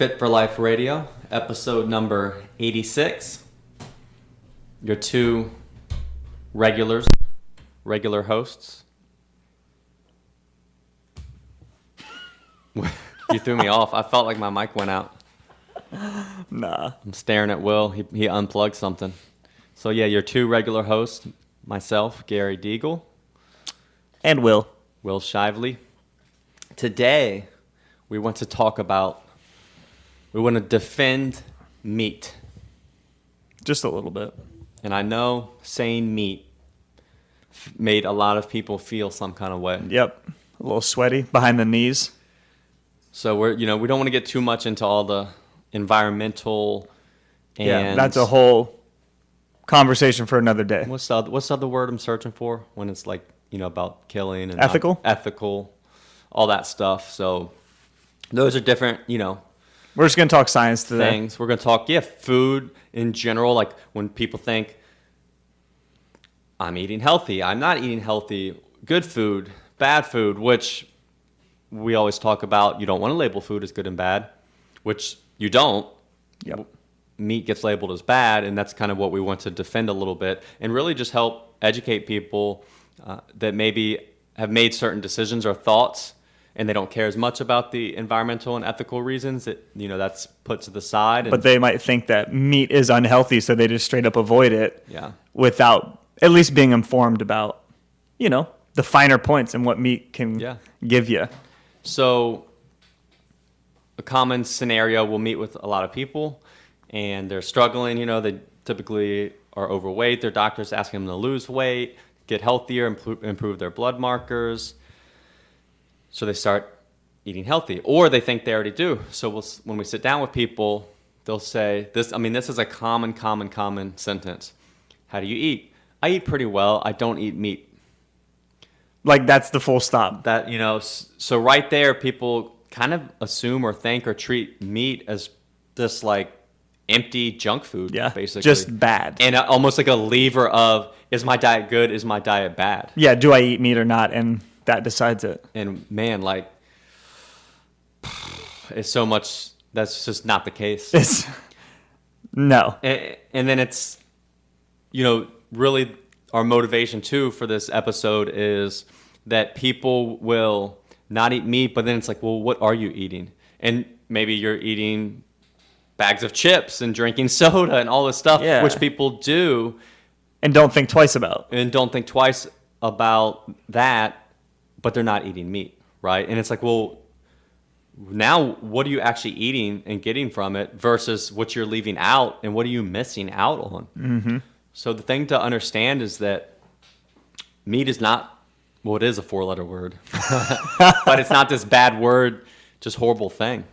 Fit for Life Radio, episode number 86. Your two regular hosts. You threw me off. I felt like my mic went out. Nah. I'm staring at Will. He unplugged something. So yeah, your two regular hosts, myself, Gary Deagle. And Will Shively. Today, we want to defend meat. Just a little bit. And I know saying meat made a lot of people feel some kind of way. Yep. A little sweaty behind the knees. So we don't want to get too much into all the environmental and... Yeah, that's a whole conversation for another day. What's the other word I'm searching for when it's like, about killing and... Ethical, all that stuff. So those are different, We're just going to talk science today. things. We're going to talk, food in general. Like when people think, I'm eating healthy, I'm not eating healthy, good food, bad food, which we always talk about. You don't want to label food as good and bad, which you don't. Yep. Meat gets labeled as bad, and that's kind of what we want to defend a little bit and really just help educate people that maybe have made certain decisions or thoughts and they don't care as much about the environmental and ethical reasons that, that's put to the side. But they might think that meat is unhealthy, so they just straight up avoid it without at least being informed about, the finer points and what meat can give you. So a common scenario, we'll meet with a lot of people and they're struggling, they typically are overweight. Their doctor's asking them to lose weight, get healthier, improve their blood markers. So they start eating healthy, or they think they already do. So when we sit down with people, they'll say this. I mean, this is a common sentence. How do you eat? I eat pretty well. I don't eat meat. Like that's the full stop. That, so right there, people kind of assume or think or treat meat as this like empty junk food, basically. Just bad. And almost like a lever of, is my diet good? Is my diet bad? Yeah, do I eat meat or not? And that decides it. And man, it's so much, that's just not the case. No. And then it's, really our motivation too for this episode is that people will not eat meat, but then it's like, well, what are you eating? And maybe you're eating bags of chips and drinking soda and all this stuff, which people do. And don't think twice about. That, but they're not eating meat, right? And it's like, well, now what are you actually eating and getting from it versus what you're leaving out and what are you missing out on? Mm-hmm. So the thing to understand is that meat is not, well, it is a 4-letter word, but it's not this bad word, just horrible thing.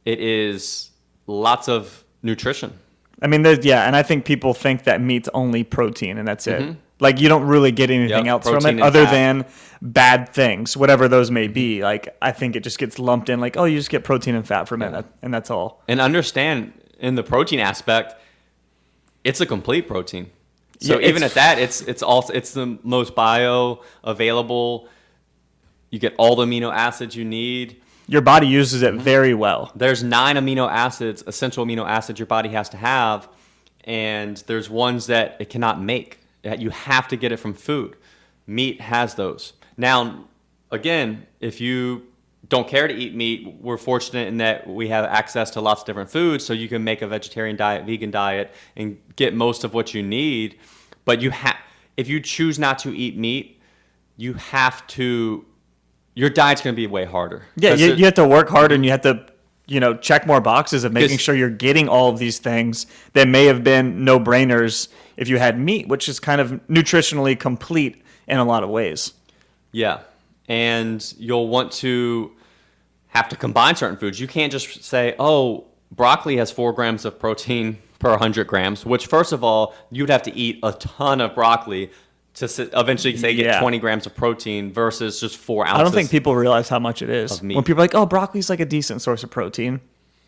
It is lots of nutrition. I mean, and I think people think that meat's only protein and that's it. Like you don't really get anything else from it other than bad things, whatever those may be. Like I think it just gets lumped in like, oh, you just get protein and fat from it, and that's all. And understand in the protein aspect, it's a complete protein. So even at that, it's the most bioavailable. You get all the amino acids you need. Your body uses it very well. There's 9 amino acids, essential amino acids your body has to have, and there's ones that it cannot make. You have to get it from food. Meat has those. Now, again, if you don't care to eat meat, we're fortunate in that we have access to lots of different foods, so you can make a vegetarian diet, vegan diet, and get most of what you need. But if you choose not to eat meat, you have to... Your diet's going to be way harder. Yeah, you have to work harder and you have to, check more boxes of making sure you're getting all of these things that may have been no-brainers if you had meat, which is kind of nutritionally complete in a lot of ways. Yeah, and you'll want to have to combine certain foods. You can't just say, oh, broccoli has 4 grams of protein per 100 grams, which first of all, you'd have to eat a ton of broccoli to eventually get 20 grams of protein versus just 4 ounces. I don't think people realize how much it is. When people are like, oh, broccoli's like a decent source of protein.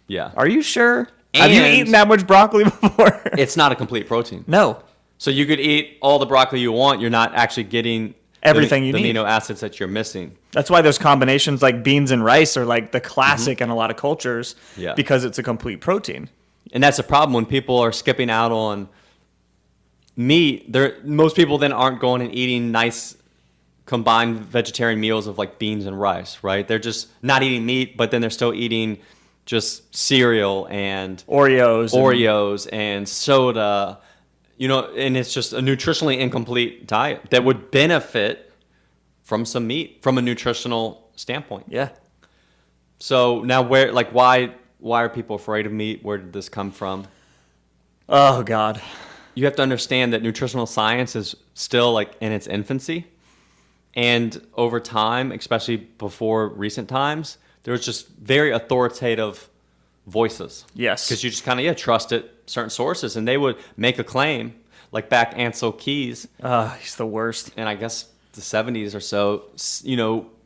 Yeah. Are you sure? Have you eaten that much broccoli before? It's not a complete protein. No. So you could eat all the broccoli you want. You're not actually getting everything you need. The amino acids that you're missing. That's why there's combinations like beans and rice are like the classic in a lot of cultures, because it's a complete protein. And that's a problem when people are skipping out on meat. Most people then aren't going and eating nice combined vegetarian meals of like beans and rice, right? They're just not eating meat, but then they're still eating just cereal and Oreos and soda, and it's just a nutritionally incomplete diet that would benefit from some meat from a nutritional standpoint. Yeah. So now why are people afraid of meat? Where did this come from? Oh God. You have to understand that nutritional science is still like in its infancy. And over time, especially before recent times, there was just very authoritative voices. Yes. Because you just kind of trusted certain sources, and they would make a claim, like back Ansel Keys. He's the worst. And I guess the 70s or so,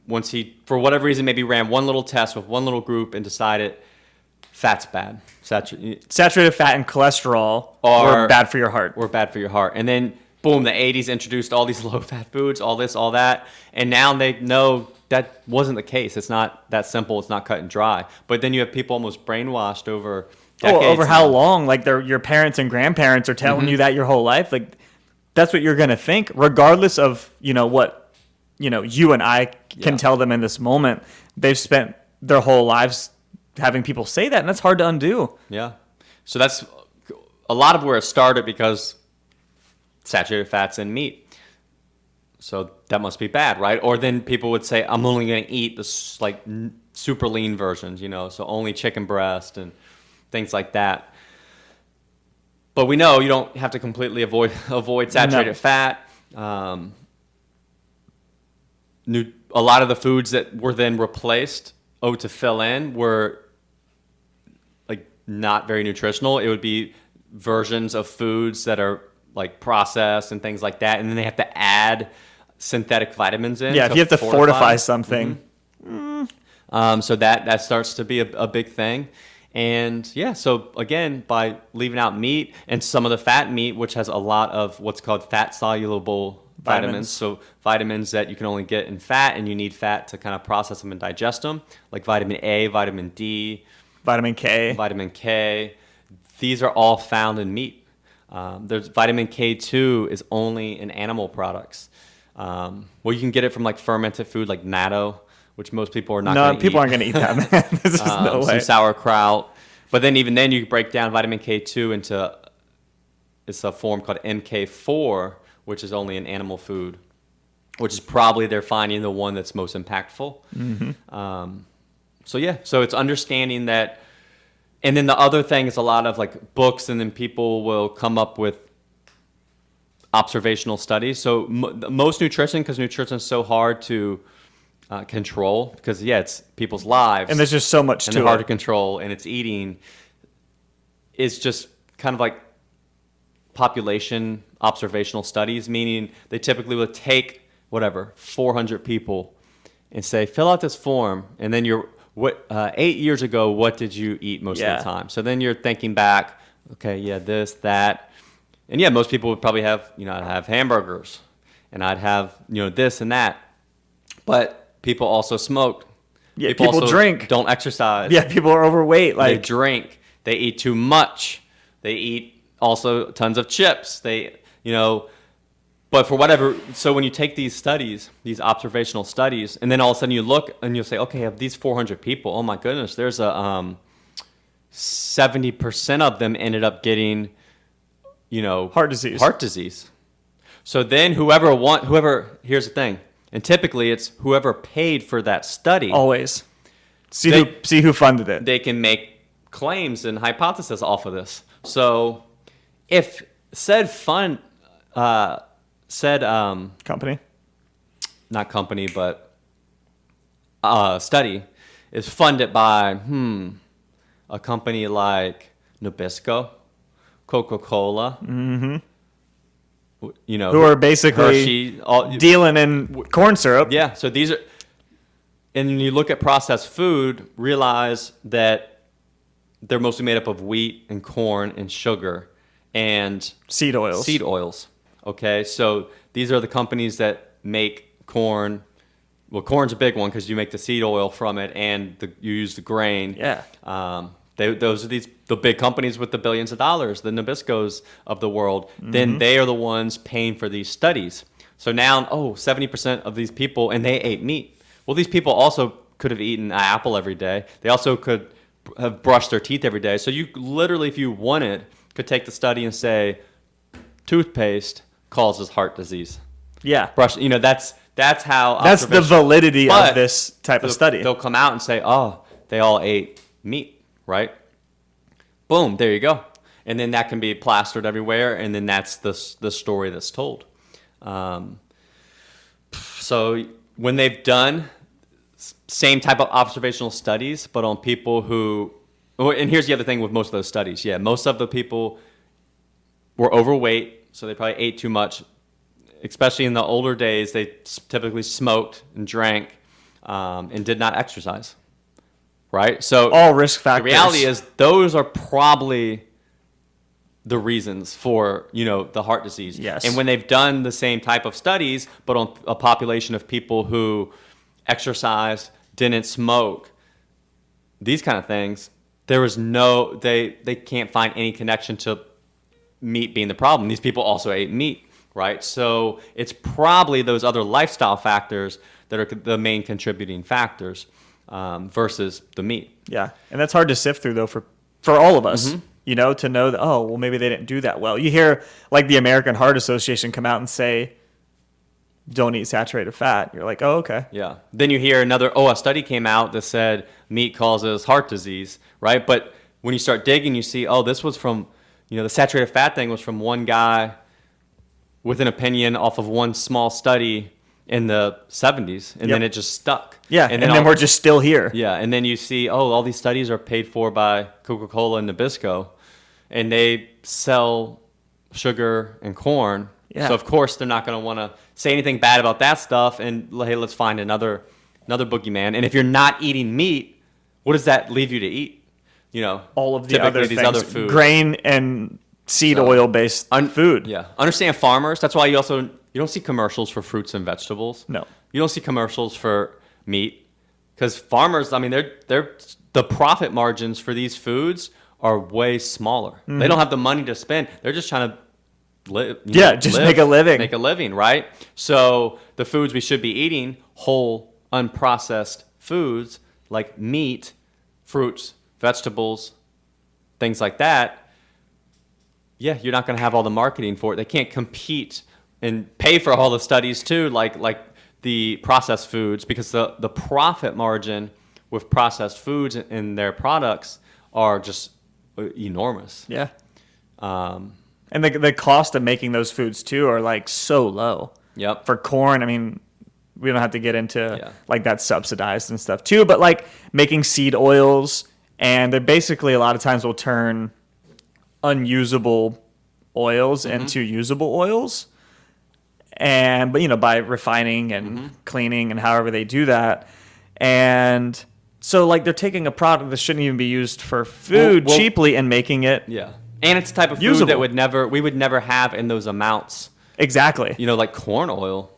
once he, for whatever reason, maybe ran one little test with one little group and decided fat's bad. Saturated fat and cholesterol were bad for your heart. And then boom, the 80s introduced all these low-fat foods, all this, all that, and now they know that wasn't the case. It's not that simple. It's not cut and dry. But then you have people almost brainwashed over decades. Over how long? Like your parents and grandparents are telling you that your whole life. Like that's what you're going to think, regardless of what you and I can tell them in this moment. They've spent their whole lives having people say that, and that's hard to undo. Yeah. So that's a lot of where it started, because saturated fats in meat. So that must be bad, right? Or then people would say, I'm only going to eat the super lean versions, so only chicken breast and things like that. But we know you don't have to completely avoid saturated fat. A lot of the foods that were then replaced to fill in were like not very nutritional. It would be versions of foods that are like processed and things like that, and then they have to add synthetic vitamins in. Yeah, if you have to fortify something. So that starts to be a big thing. And so again, by leaving out meat and some of the fat meat, which has a lot of what's called fat soluble vitamins. So vitamins that you can only get in fat, and you need fat to kind of process them and digest them, like vitamin A, vitamin D, vitamin K. These are all found in meat. There's vitamin K2 is only in animal products. You can get it from like fermented food like natto, which most people are not going to eat. No, people aren't going to eat that, man. There's just no way. Some sauerkraut. But then even then you break down vitamin K2 into it's a form called MK4, which is only in animal food, which is probably they're finding the one that's most impactful. So it's understanding that. And then the other thing is a lot of like books, and then people will come up with observational studies. So most nutrition, because nutrition is so hard to control, because it's people's lives, and there's just so much and to they're hard to control, and it's eating. It's just kind of like population observational studies, meaning they typically will take 400 people and say, fill out this form, and then 8 years ago, what did you eat most of the time? So then you're thinking back, this, that. And most people would probably have, I'd have hamburgers, and I'd have, this and that. But people also smoke. Yeah, people also drink. Don't exercise. Yeah, people are overweight. They drink. They eat too much. They eat also tons of chips. But for whatever, so when you take these studies, these observational studies, and then all of a sudden you look and you'll say, okay, of these 400 people, oh my goodness, there's 70% of them ended up getting, heart disease. So then here's the thing, and typically it's whoever paid for that study. Always. See who funded it. They can make claims and hypotheses off of this. So if said company, not company, but study is funded by a company like Nabisco, Coca-Cola, who are basically Hershey, dealing in corn syrup. Yeah, so these are, and when you look at processed food, realize that they're mostly made up of wheat and corn and sugar and seed oils. Okay, so these are the companies that make corn, well, corn's a big one because you make the seed oil from it, and you use the grain. Yeah. Those are the big companies with the billions of dollars, the Nabiscos of the world. Then they are the ones paying for these studies. So now, 70% of these people, and they ate meat. Well, these people also could have eaten an apple every day. They also could have brushed their teeth every day. So you literally, if you wanted, could take the study and say, toothpaste causes heart disease. Yeah. Brush, that's how. That's the validity of this type of study. They'll come out and say, they all ate meat, right? Boom, there you go. And then that can be plastered everywhere, and then that's the story that's told. So when they've done same type of observational studies, but on people who, and here's the other thing with most of those studies. Yeah, most of the people were overweight, so they probably ate too much. Especially in the older days, they typically smoked and drank and did not exercise. Right? So all risk factors. The reality is those are probably the reasons for, the heart disease. Yes. And when they've done the same type of studies, but on a population of people who exercised, didn't smoke, these kind of things, there was they can't find any connection to meat being the problem. These people also ate meat, right? So it's probably those other lifestyle factors that are the main contributing factors versus the meat. Yeah. And that's hard to sift through, though, for all of us. To know that, maybe they didn't do that well. You hear like the American Heart Association come out and say, don't eat saturated fat. You're like, oh, okay. Yeah. Then you hear a study came out that said meat causes heart disease, right? But when you start digging, you see, this was from, the saturated fat thing was from one guy with an opinion off of one small study in the 70s, and then it just stuck. Yeah, and then we're just still here. Yeah, and then you see, all these studies are paid for by Coca-Cola and Nabisco, and they sell sugar and corn. Yeah. So, of course, they're not going to want to say anything bad about that stuff, and, hey, let's find another boogeyman. And if you're not eating meat, what does that leave you to eat? All of the other things, other foods. Grain and seed oil-based food. Yeah. Understand farmers. That's why you don't see commercials for fruits and vegetables. No. You don't see commercials for meat because farmers, they're the profit margins for these foods are way smaller. Mm-hmm. They don't have the money to spend. They're just trying to make a living. Make a living, right? So the foods we should be eating, whole, unprocessed foods like meat, fruits, vegetables, things like that, you're not going to have all the marketing for it. They can't compete and pay for all the studies too, like the processed foods, because the profit margin with processed foods in their products are just enormous. Yeah. And the cost of making those foods too are like so low. Yep. For corn, we don't have to get into like that subsidized and stuff too, but like making seed oils, and they basically a lot of times will turn unusable oils into usable oils. But by refining and cleaning and however they do that. And so like they're taking a product that shouldn't even be used for food cheaply and making it and it's the type of food usable. That we would never have in those amounts. Exactly. Like corn oil.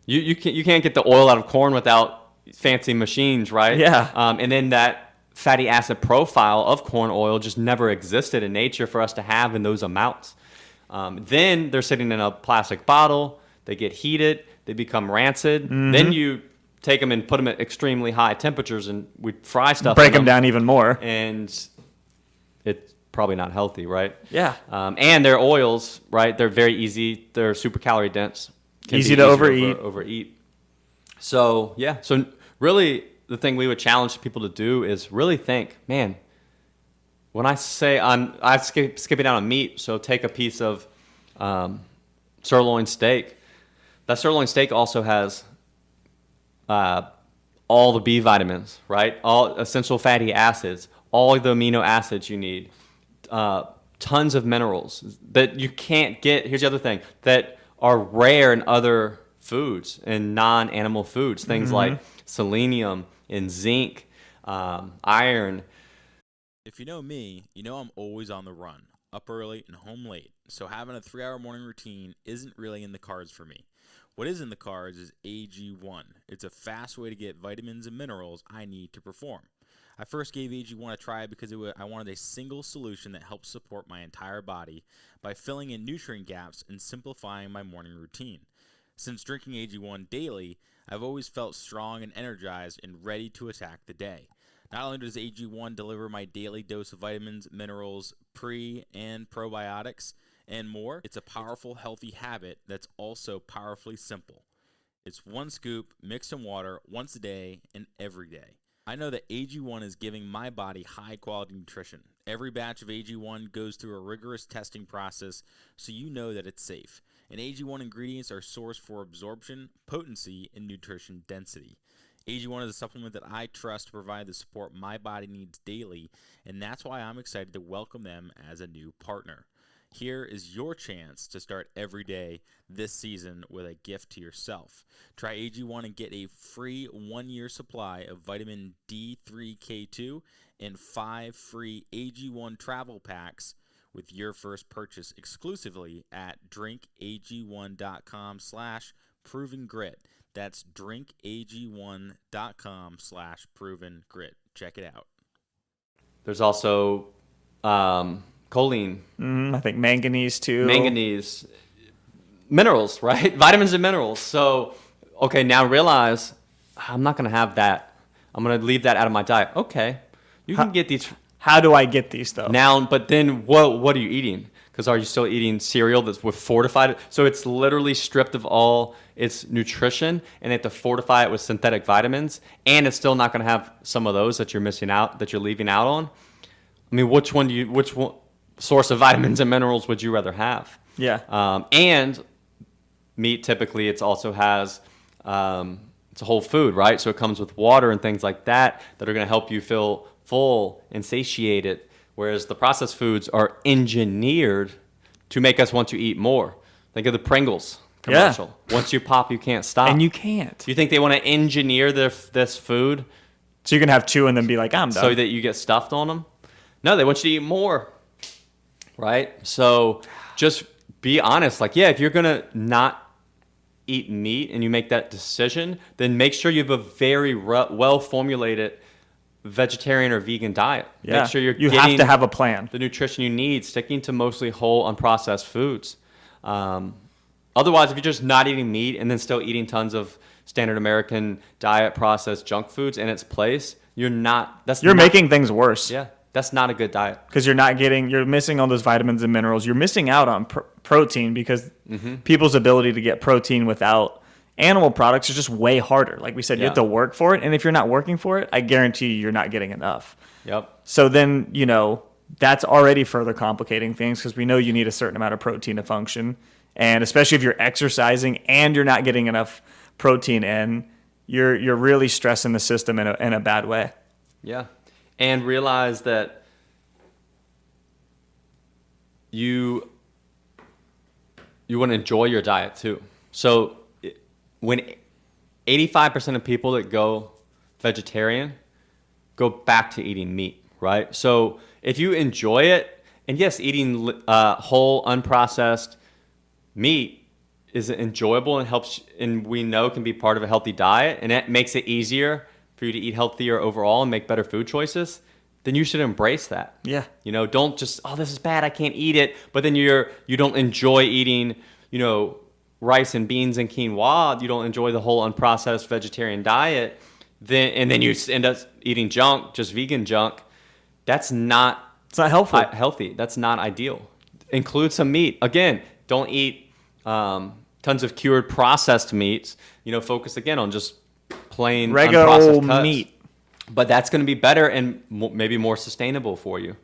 You can't get the oil out of corn without fancy machines, right? Yeah. And then that fatty acid profile of corn oil just never existed in nature for us to have in those amounts. Then they're sitting in a plastic bottle. They get heated. They become rancid. Mm-hmm. Then you take them and put them at extremely high temperatures, and we fry stuff. Break them down even more. And it's probably not healthy, right? Yeah. And their oils, right? They're very easy. They're super calorie dense. Easy to overeat. Overeat. So, yeah. So really the thing we would challenge people to do is really think, man, when I say I'm skipping out on meat, so take a piece of sirloin steak. That sirloin steak also has all the B vitamins, right? All essential fatty acids, all the amino acids you need, tons of minerals that you can't get. Here's the other thing that are rare in other foods and non-animal foods, things like selenium and zinc, iron. If you know me, you know I'm always on the run, up early and home late, so having a 3-hour morning routine isn't really in the cards for me. What is in the cards is AG1. It's a fast way to get vitamins and minerals I need to perform. I first gave AG1 a try because I wanted a single solution that helps support my entire body by filling in nutrient gaps and simplifying my morning routine. Since drinking AG1 daily, I've always felt strong and energized and ready to attack the day. Not only does AG1 deliver my daily dose of vitamins, minerals, pre- and probiotics, and more, it's a powerful, healthy habit that's also powerfully simple. It's one scoop mixed in water once a day and every day. I know that AG1 is giving my body high-quality nutrition. Every batch of AG1 goes through a rigorous testing process, so you know that it's safe. And AG1 ingredients are sourced for absorption, potency, and nutrition density. AG1 is a supplement that I trust to provide the support my body needs daily, and that's why I'm excited to welcome them as a new partner. Here is your chance to start every day this season with a gift to yourself. Try AG1 and get a free 1-year supply of vitamin D3K2 and 5 free AG1 travel packs with your first purchase exclusively at drinkag1.com/provengrit. That's drinkag1.com/provengrit. Check it out. There's also choline. I think manganese too. Manganese. Minerals, right? Vitamins and minerals. So, okay, now realize I'm not going to have that. I'm going to leave that out of my diet. Okay. You can get these. How do I get these though? Now, but then what are you eating? Because are you still eating cereal that's with fortified? So it's literally stripped of all its nutrition, and they have to fortify it with synthetic vitamins, and it's still not going to have some of those that you're missing out, that you're leaving out on. I mean, which one source of vitamins and minerals would you rather have? Yeah. And meat, typically, it also has, it's a whole food, right? So it comes with water and things like that are going to help you feel full and satiated, whereas the processed foods are engineered to make us want to eat more. Think of the Pringles commercial. Yeah. Once you pop, you can't stop. And you can't. Do you think they want to engineer this food? So you can have 2 and then be like, I'm done. So that you get stuffed on them? No, they want you to eat more, right? So just be honest. Like, yeah, if you're going to not eat meat and you make that decision, then make sure you have a very well-formulated vegetarian or vegan diet. Yeah. Make sure you have to have a plan. The nutrition you need, sticking to mostly whole, unprocessed foods. Otherwise, if you're just not eating meat and then still eating tons of standard American diet processed junk foods in its place, you're making things worse. Yeah. That's not a good diet. Because you're missing all those vitamins and minerals. You're missing out on protein because people's ability to get protein without animal products is just way harder. Like we said, you have to work for it. And if you're not working for it, I guarantee you're not getting enough. Yep. So then, that's already further complicating things because we know you need a certain amount of protein to function. And especially if you're exercising and you're not getting enough protein in, you're really stressing the system in a bad way. Yeah. And realize that you want to enjoy your diet too. So when 85% of people that go vegetarian go back to eating meat, right? So if you enjoy it, and yes, eating whole, unprocessed meat is enjoyable and helps, and we know can be part of a healthy diet, and it makes it easier for you to eat healthier overall and make better food choices, then you should embrace that. Yeah. Don't just, this is bad, I can't eat it, but then you don't enjoy eating, rice and beans and quinoa, you don't enjoy the whole unprocessed vegetarian diet, then you end up eating junk, just vegan junk. It's not healthy. That's not ideal. Include some meat. Again, don't eat tons of cured processed meats. Focus again on just plain regular unprocessed old cuts. Meat. But that's going to be better and maybe more sustainable for you.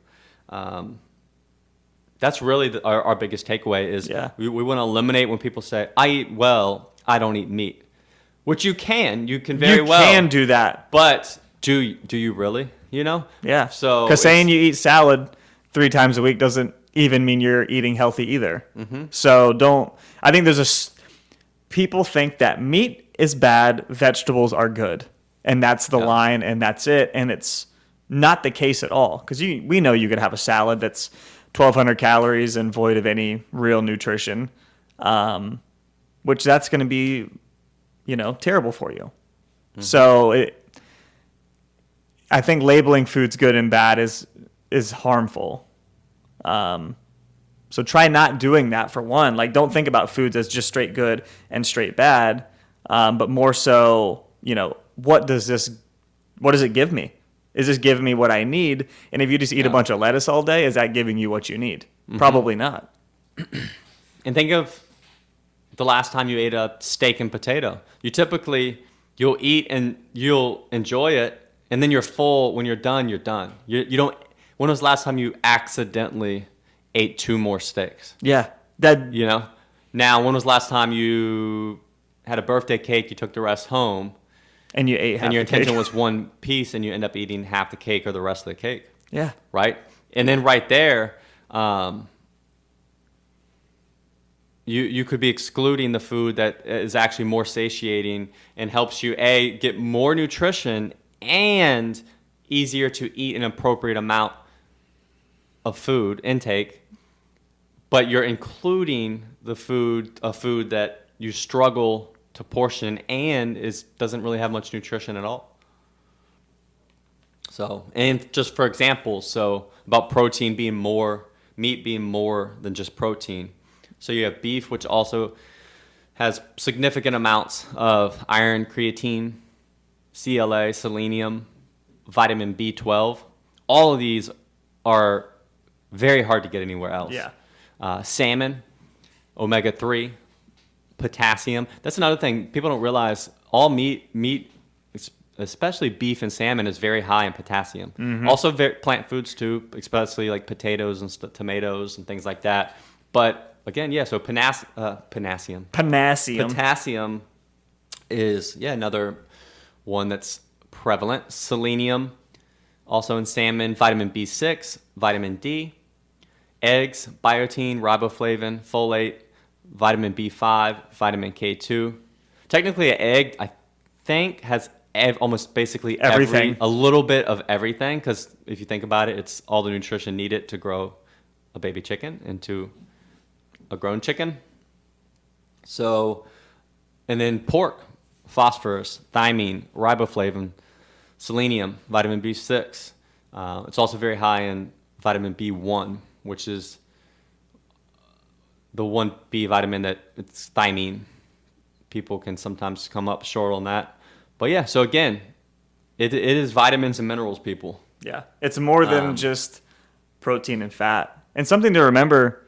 That's really our biggest takeaway is we want to eliminate when people say, I eat well, I don't eat meat. Which you can very well. You can do that. But do you really? Yeah. So because saying you eat salad 3 times a week doesn't even mean you're eating healthy either. Mm-hmm. So I think people think that meat is bad, vegetables are good. And that's the line, and that's it. And it's not the case at all. Because we know you could have a salad that's 1,200 calories and void of any real nutrition. which that's going to be, terrible for you. Mm-hmm. So I think labeling foods good and bad is harmful. So try not doing that for one. Like, don't think about foods as just straight good and straight bad, but more so, what does it give me? Is this giving me what I need? And if you just eat a bunch of lettuce all day, is that giving you what you need? Mm-hmm. Probably not. And think of the last time you ate a steak and potato. You'll eat and you'll enjoy it, and then you're full. When you're done, you're done. You don't. When was the last time you accidentally ate 2 more steaks? Yeah. Now, when was the last time you had a birthday cake, you took the rest home, and you ate half and your the cake. intention was one piece, and you end up eating half the cake or the rest of the cake? Yeah. Right? And then right there, you could be excluding the food that is actually more satiating and helps you, get more nutrition and easier to eat an appropriate amount of food intake, but you're including a food that you struggle to portion and doesn't really have much nutrition at all. So, and just for example, about protein being more, meat being more than just protein. So you have beef, which also has significant amounts of iron, creatine, CLA, selenium, vitamin B12. All of these are very hard to get anywhere else. Yeah. Salmon, omega-3, potassium. That's another thing people don't realize. All meat, especially beef and salmon, is very high in potassium. Mm-hmm. Also, plant foods too, especially like potatoes and tomatoes and things like that. But again, so potassium. Potassium is another one that's prevalent. Selenium, also in salmon. Vitamin B6, vitamin D, eggs, biotin, riboflavin, folate, vitamin B5, vitamin K2. Technically, an egg, I think, has almost basically everything. A little bit of everything, because if you think about it, it's all the nutrition needed to grow a baby chicken into a grown chicken. So, and then pork, phosphorus, thiamine, riboflavin, selenium, vitamin B6. It's also very high in vitamin B1, which is the one B vitamin that it's thiamine. People can sometimes come up short on that. But so again, it is vitamins and minerals, people. Yeah, it's more than just protein and fat. And something to remember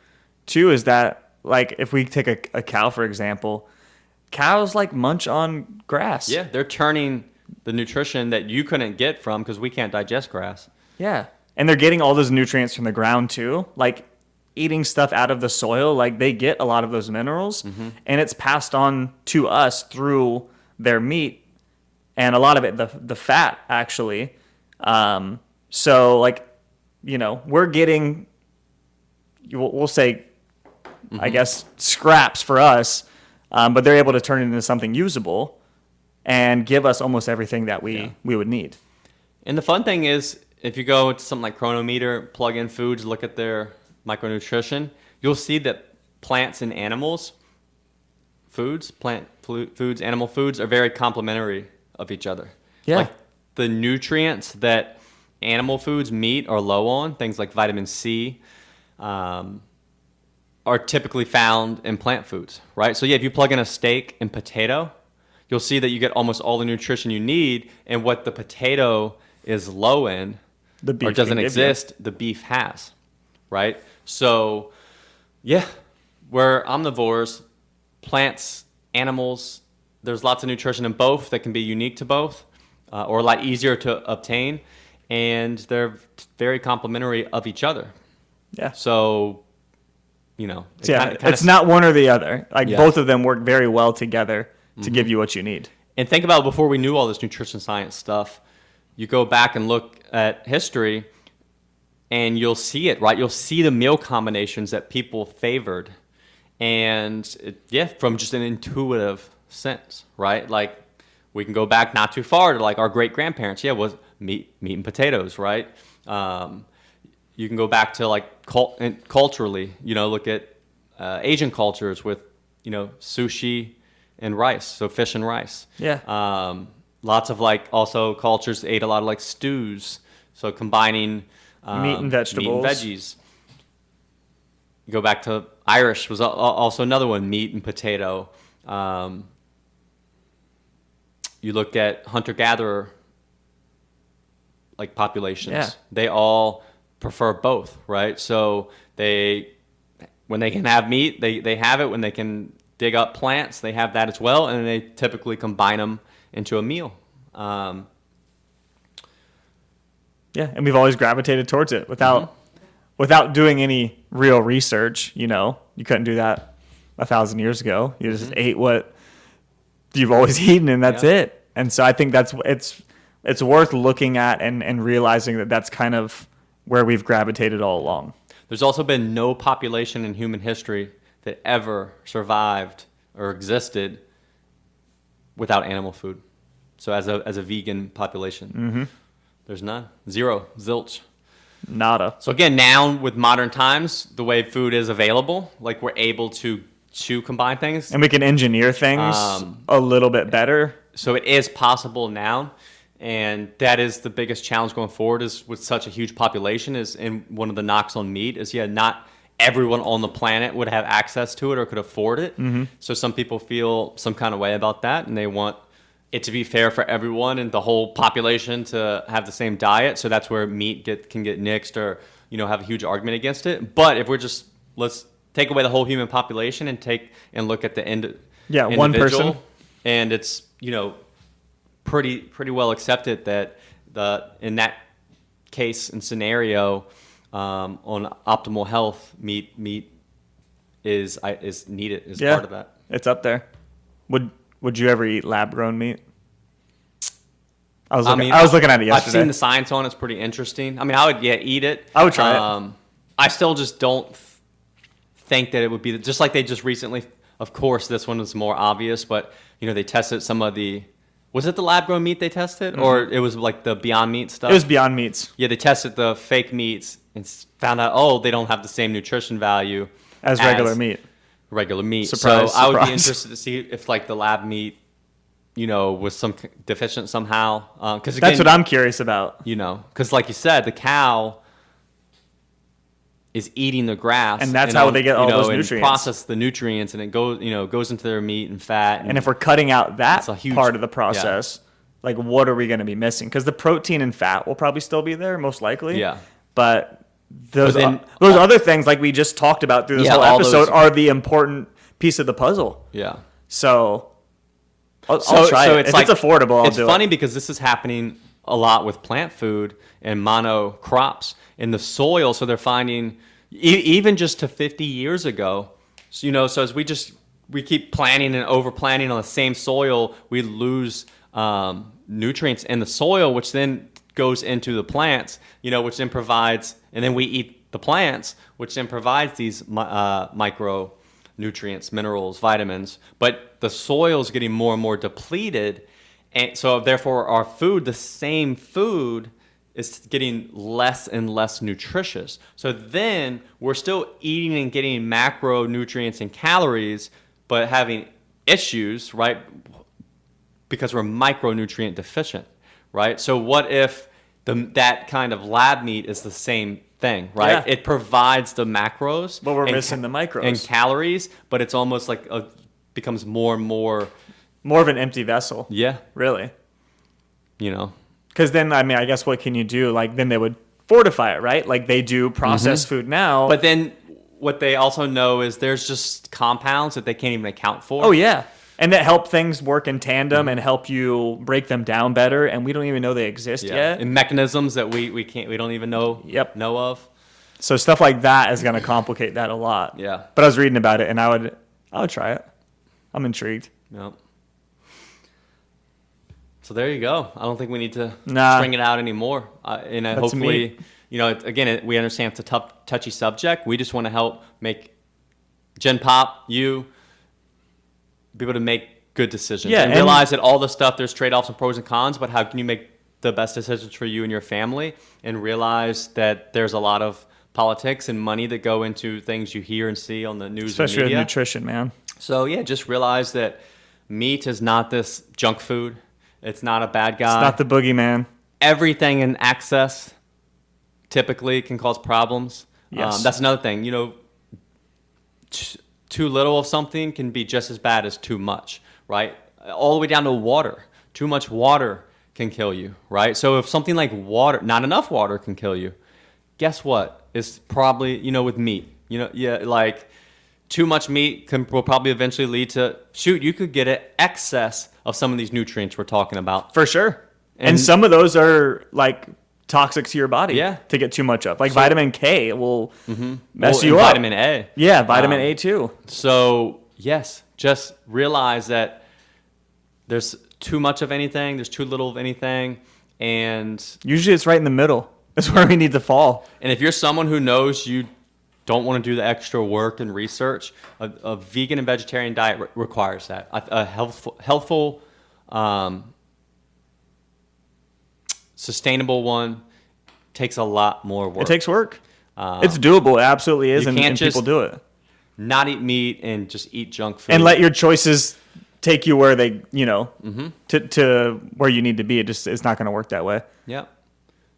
too is that, like, if we take a cow, for example, cows like munch on grass. Yeah, they're turning the nutrition that you couldn't get from, because we can't digest grass. Yeah, and they're getting all those nutrients from the ground too. Like, eating stuff out of the soil, like, they get a lot of those minerals, mm-hmm. and it's passed on to us through their meat, and a lot of it, the fat, actually. So, like, we're getting, we'll say, mm-hmm. I guess, scraps for us, but they're able to turn it into something usable and give us almost everything that we would need. And the fun thing is, if you go to something like Chronometer, plug in foods, look at their micronutrition, you'll see that plants and animals foods, animal foods are very complementary of each other. Yeah. Like, the nutrients that animal foods, meat, are low on, things like vitamin C, are typically found in plant foods, right? So if you plug in a steak and potato, you'll see that you get almost all the nutrition you need, and what the potato is low in or doesn't exist, the beef has, right? So, we're omnivores, plants, animals. There's lots of nutrition in both that can be unique to both, or a lot easier to obtain, and they're very complementary of each other. Yeah. So, it's not one or the other. Like, both of them work very well together to mm-hmm. give you what you need. And think about, before we knew all this nutrition science stuff, you go back and look at history, and you'll see it, right? You'll see the meal combinations that people favored, and from just an intuitive sense, right? Like, we can go back not too far to, like, our great grandparents. Was meat and potatoes, right? You can go back to, like, culturally, look at Asian cultures with sushi and rice, so fish and rice. Yeah. Lots of also cultures ate a lot of stews, so combining meat and vegetables. Meat and veggies. You go back to Irish was also another one, meat and potato. You look at hunter-gatherer populations. Yeah. They all prefer both, right? So when they can have meat, they have it. When they can dig up plants, they have that as well, and they typically combine them into a meal. Yeah, and we've always gravitated towards it without doing any real research. You couldn't do that 1,000 years ago. You just ate what you've always eaten, and that's it. And so I think it's worth looking at and realizing that that's kind of where we've gravitated all along. There's also been no population in human history that ever survived or existed without animal food. So as a vegan population, there's none. Zero. Zilch. Nada. So again, now with modern times, the way food is available, we're able to combine things. And we can engineer things a little bit better. So it is possible now. And that is the biggest challenge going forward is with such a huge population and one of the knocks on meat is, not everyone on the planet would have access to it or could afford it. So some people feel some kind of way about that and they want it to be fair for everyone and the whole population to have the same diet. So that's where meat can get nixed or, have a huge argument against it. But if let's take away the whole human population and look at the individual. One person. And it's, pretty well accepted that in that case and scenario on optimal health, meat is needed as part of that. It's up there. Would you ever eat lab grown meat? I was looking at it yesterday. I've seen the science on it. It's pretty interesting. I would eat it. I would try it. I still just don't think that it would be just like they just recently. Of course, this one was more obvious, but they tested some of the. Was it the lab-grown meat they tested, or it was the Beyond Meat stuff? It was Beyond Meats. Yeah, they tested the fake meats and found out, they don't have the same nutrition value as regular meat. Regular meat. Surprise, so I would be interested to see if the lab meat, was some deficient somehow. Because that's what I'm curious about. Because like you said, the cow is eating the grass, and that's how they get all those nutrients. And process the nutrients, and it goes into their meat and fat. And if we're cutting out that part of the process, what are we going to be missing? Because the protein and fat will probably still be there, most likely. Yeah. But those other things, like we just talked about through this whole episode, are the important piece of the puzzle. Yeah. So I'll try it. If it's affordable, I'll do it. It's funny because this is happening a lot with plant food and mono crops in the soil. So they're finding even just to 50 years ago, so as we keep planting and over planting on the same soil, we lose nutrients in the soil, which then goes into the plants, which then provides, and then we eat the plants, which then provides these micronutrients, minerals, vitamins. But the soil is getting more and more depleted. And so therefore our food, the same food, is getting less and less nutritious. So then we're still eating and getting macronutrients and calories, but having issues, right? Because we're micronutrient deficient, right? So what if that kind of lab meat is the same thing, right? Yeah. It provides the macros, but we're missing the micros and calories, but it's almost becomes more and more of an empty vessel. Yeah, really. Because then, I guess what can you do? Then they would fortify it, right? They do processed food now. But then what they also know is there's just compounds that they can't even account for. Oh, yeah. And that help things work in tandem and help you break them down better. And we don't even know they exist yet. And mechanisms that we don't even know of. So stuff like that is going to complicate that a lot. Yeah. But I was reading about it and I would try it. I'm intrigued. Yep. So there you go. I don't think we need to string it out anymore. And hopefully, again, we understand it's a touchy subject. We just want to help make Gen Pop, you, be able to make good decisions. Yeah, and realize that all the stuff, there's trade-offs and pros and cons, but how can you make the best decisions for you and your family and realize that there's a lot of politics and money that go into things you hear and see on the news especially and media. With nutrition, man. So yeah, just realize that meat is not this junk food. It's not a bad guy. It's not the boogeyman. Everything in excess typically can cause problems. Yes. That's another thing. Too little of something can be just as bad as too much, right? All the way down to water. Too much water can kill you, right? So if something like water, not enough water can kill you, guess what? It's probably, with meat. Like too much meat will probably eventually lead to, you could get an excess of some of these nutrients we're talking about. For sure. And some of those are like toxic to your body to get too much of. Like vitamin K will mess you up. Vitamin A. Yeah, vitamin A too. So, yes, just realize that there's too much of anything, there's too little of anything, and usually it's right in the middle. That's where we need to fall. And if you're someone who knows you don't want to do the extra work and research, a vegan and vegetarian diet requires that. A healthful sustainable one takes a lot more work. It takes work. It's doable. It absolutely is, and people do it. Not eat meat and just eat junk food. And let your choices take you where they, to where you need to be. It's not going to work that way. Yeah.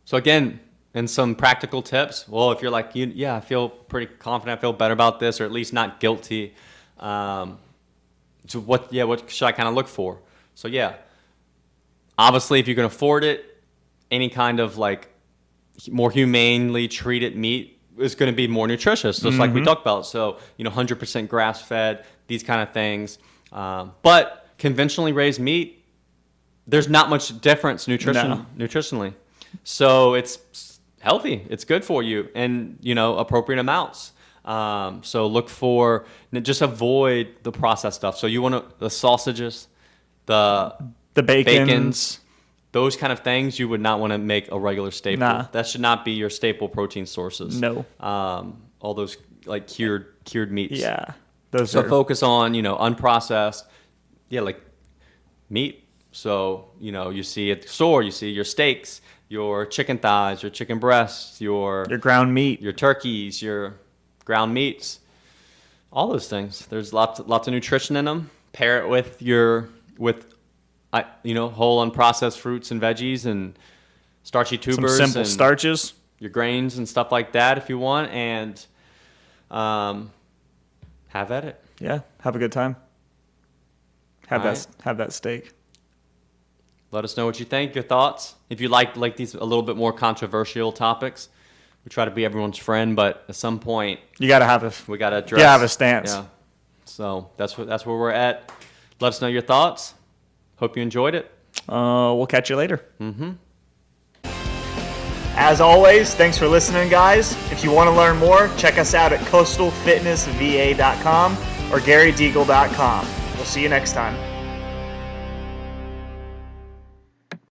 So again, and some practical tips. Well, if you're like, I feel pretty confident, I feel better about this, or at least not guilty. So what should I kind of look for? So obviously, if you can afford it, any kind of like more humanely treated meat is going to be more nutritious, just like we talked about. So 100% grass fed, these kind of things. But conventionally raised meat, there's not much difference nutritionally. So it's healthy, it's good for you, and appropriate amounts. So look for, just avoid the processed stuff. So you want the sausages, the bacons, those kind of things you would not want to make a regular staple. Nah. That should not be your staple protein sources. No. All those like cured meats. Yeah. Focus on, unprocessed, like meat. So, you see at the store, you see your steaks, your chicken thighs, your chicken breasts, your ground meat, your turkeys, your ground meats, all those things. There's lots of nutrition in them. Pair it with whole unprocessed fruits and veggies and starchy tubers, some simple starches, your grains and stuff like that if you want, and have at it. Yeah, have a good time. Have that steak. Let us know what you think, your thoughts. If you like these a little bit more controversial topics, we try to be everyone's friend, but at some point we gotta address. Have a stance. Yeah. So that's where we're at. Let us know your thoughts. Hope you enjoyed it. We'll catch you later. As always, thanks for listening, guys. If you want to learn more, check us out at coastalfitnessva.com or garydeagle.com. We'll see you next time.